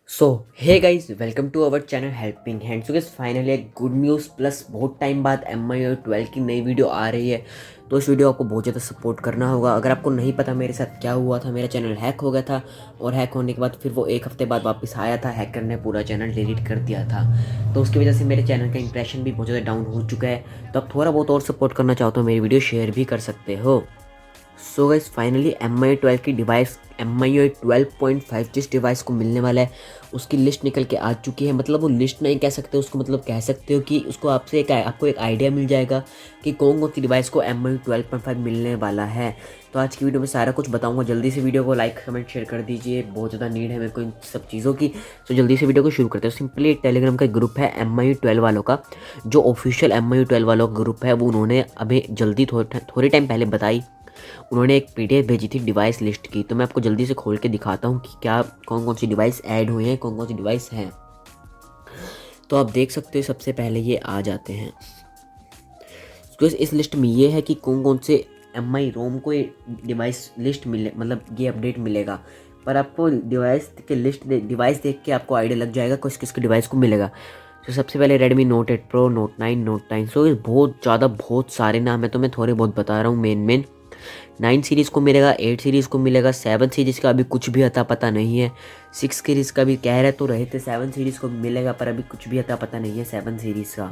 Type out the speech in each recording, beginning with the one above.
So hey guys welcome to our channel helping hand. So guys finally एक good news plus बहुत time बाद MIUI12 की नई video आ रही है। तो इस वीडियो आपको बहुत ज़्यादा सपोर्ट करना होगा। अगर आपको नहीं पता मेरे साथ क्या हुआ था, मेरा चैनल हैक हो गया था और हैक होने के बाद फिर वो एक हफ्ते बाद वापस आया था। हैकर ने पूरा चैनल डिलीट कर दिया था, तो उसकी वजह से मेरे चैनल का इंप्रेशन भी बहुत ज़्यादा डाउन हो चुका है। तो आप थोड़ा बहुत और सपोर्ट करना चाहते हो, मेरी वीडियो शेयर भी कर सकते हो। सो गाइस फाइनली MIUI12 की डिवाइस MIUI12.5 जिस डिवाइस को मिलने वाला है उसकी लिस्ट निकल के आ चुकी है। मतलब वो लिस्ट नहीं कह सकते उसको, मतलब कह सकते हो कि उसको आपको एक आइडिया मिल जाएगा कि कौन कौन सी डिवाइस को MIUI12.5 मिलने वाला है। तो आज की वीडियो में सारा कुछ बताऊंगा। जल्दी से वीडियो को लाइक कमेंट शेयर कर दीजिए, बहुत ज़्यादा नीड है मेरे को इन सब चीज़ों की। तो जल्दी से वीडियो को शुरू करते हैं। सिंपली एक टेलीग्राम का ग्रुप है MIUI12 वालों का, जो ऑफिशियल MIUI12 वालों का ग्रुप है। वो उन्होंने अभी जल्दी थोड़े टाइम पहले बताई, उन्होंने एक PDF भेजी थी डिवाइस लिस्ट की। तो मैं आपको जल्दी से खोल के दिखाता हूँ कि क्या कौन कौन सी डिवाइस ऐड हुए हैं, कौन कौन सी डिवाइस हैं। तो आप देख सकते हो सबसे पहले ये आ जाते हैं। तो इस लिस्ट में ये है कि कौन कौन से MI रोम को ये डिवाइस लिस्ट मिले, मतलब ये अपडेट मिलेगा। पर आपको डिवाइस देख के आपको आइडिया लग जाएगा किस किस के डिवाइस को मिलेगा। तो सबसे पहले Redmi Note 8 Pro, Note 9, Note 9। सो बहुत सारे नाम है, तो मैं थोड़े बहुत बता रहा हूँ। मेन 9 सीरीज़ को मिलेगा, 8 सीरीज़ को मिलेगा, 7 सीरीज़ का अभी कुछ भी अता पता नहीं है। 6 सीरीज़ का भी कह रहे तो रहे थे 7 सीरीज़ को मिलेगा, पर अभी कुछ भी अता पता नहीं है 7 सीरीज़ का।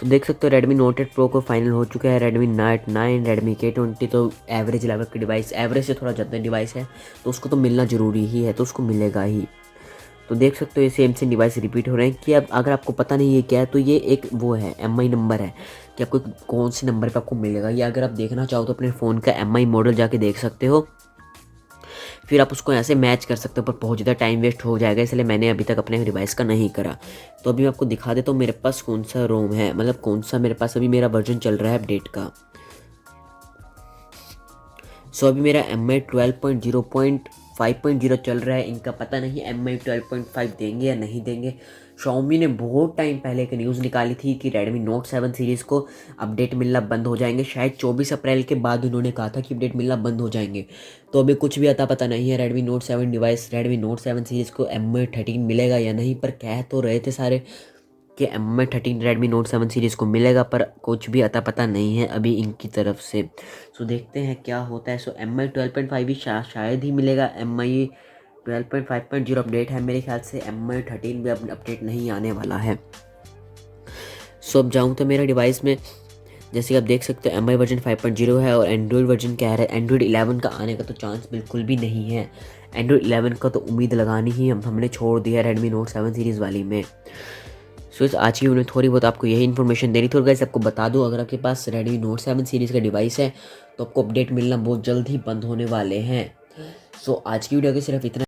तो देख सकते हो Redmi Note 8 Pro को फाइनल हो चुका है। Redmi Note 9, Redmi K20 तो एवरेज लेवल की डिवाइस, एवरेज से थोड़ा ज़्यादा डिवाइस है, तो उसको तो मिलना ज़रूरी ही है, तो उसको मिलेगा ही। तो देख सकते हो ये सेम डिवाइस रिपीट हो रहे हैं। कि अब अगर आपको पता नहीं है क्या है, तो ये एक वो है MI नंबर है कि आपको कौन से नंबर पे आपको मिलेगा। ये अगर आप देखना चाहो तो अपने फ़ोन का MI मॉडल जाके देख सकते हो, फिर आप उसको ऐसे मैच कर सकते हो। पर बहुत ज़्यादा टाइम वेस्ट हो जाएगा, इसलिए मैंने अभी तक अपने डिवाइस का नहीं करा। तो अभी मैं आपको दिखा देता हूँ मेरे पास कौन सा रोम है, मतलब कौन सा मेरे पास अभी मेरा वर्जन चल रहा है अपडेट का। सो अभी मेरा MI12.0.5.0 चल रहा है। इनका पता नहीं MI12.5 देंगे या नहीं देंगे। Xiaomi ने बहुत टाइम पहले एक न्यूज़ निकाली थी कि Redmi Note 7 सीरीज़ को अपडेट मिलना बंद हो जाएंगे। शायद 24 अप्रैल के बाद उन्होंने कहा था कि अपडेट मिलना बंद हो जाएंगे। तो अभी कुछ भी अता पता नहीं है Redmi Note 7 सीरीज़ को MI13 मिलेगा या नहीं। पर कह तो रहे थे सारे कि MI13 Redmi Note 7 सीरीज़ को मिलेगा, पर कुछ भी अता पता नहीं है अभी इनकी तरफ से। सो देखते हैं क्या होता है। सो MI12.5 भी शायद ही मिलेगा। MI12.5.0 अपडेट है मेरे ख्याल से, MI13 भी अपडेट नहीं आने वाला है। सो अब जाऊँ तो मेरा डिवाइस में, जैसे कि आप देख सकते हो MI वर्जन 5.0 है और एंड्रॉयड वर्जन क्या है, एंड्रॉयड 11 का आने का तो चांस बिल्कुल भी नहीं है। एंड्रॉयड 11 का तो उम्मीद लगानी ही हमने छोड़ दिया Redmi Note 7 सीरीज़ वाली में। सो इस आज की वीडियो में थोड़ी बहुत आपको यही इन्फॉर्मेशन देनी थी। और गाइस आपको बता दूं, अगर आपके पास Redmi Note 7 सीरीज़ का डिवाइस है तो आपको अपडेट मिलना बहुत जल्द ही बंद होने वाले हैं। सो आज की वीडियो के सिर्फ इतना।